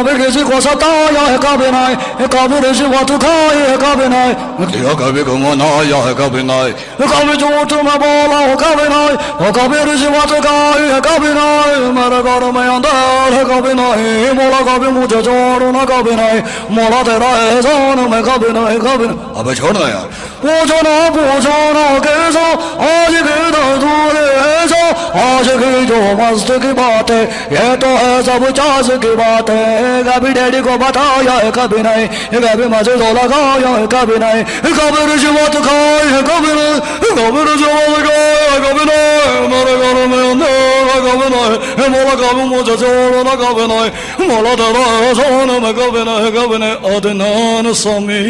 कभी किसी को सताया है कभी नहीं, कभी रिश्वत खाई है कभी नहीं, दिया कभी घुमाया है कभी नहीं, कभी झूठ में बोला हो कभी नहीं, कभी रिश्वत खाई है कभी नहीं, मेरे घर में अंदर है कभी नहीं, मोला कभी मुझे छोड़ना कभी नहीं, मोला तेरा एहसान में कभी नहीं कभी नहीं। अबे छोड़ना यार। पूछो ना कैसा आज की दूर ऐसा, आज की जो मस्त की बात है ये तो है सब चास की बात है। कभी डैडी को बताया है कभी नहीं, कभी मजे तो लगाया है कभी नहीं, कभी रिश्वत खाई है कभी नहीं, कभी रिश्वत खाई है कभी नहीं, मेरे घर में अंधेरा कभी नहीं, मोला कभी मुझे छोड़ना कभी नहीं, मोला तेरा एहसान में कभी नहीं। अदनान समी।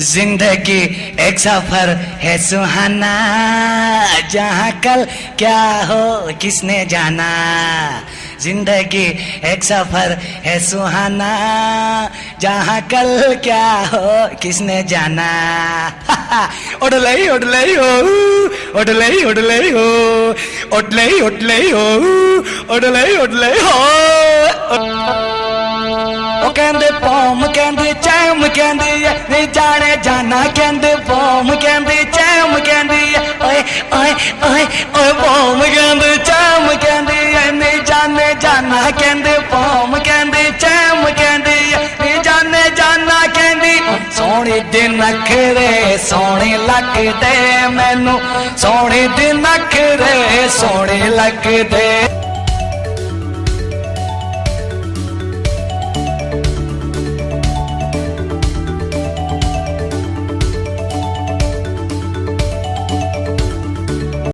जिंदगी एक सफर है सुहाना, जहाँ कल क्या हो किसने जाना। जिंदगी एक सफर है सुहाना, जहाँ कल क्या हो किसने जाना। उड़लई उड़लई हो, उड़लई उड़लई हो, उड़लई उड़लई हो, उड़लई उड़लई हो। कहते पोम कहते चैम कहती है, नहीं जाने जाना कहते पोम कहती चैम कहती है, ओए ओए ओए ओए पोम कहते चैम कहती है, नहीं जाने जाना कहते पोम कहते चैम कहती है, नहीं जाने जाना कहती। सोहनी दिन नखरे सोहने लगदे मैनू, सोहनी दिन नखरे सोहने लगदे।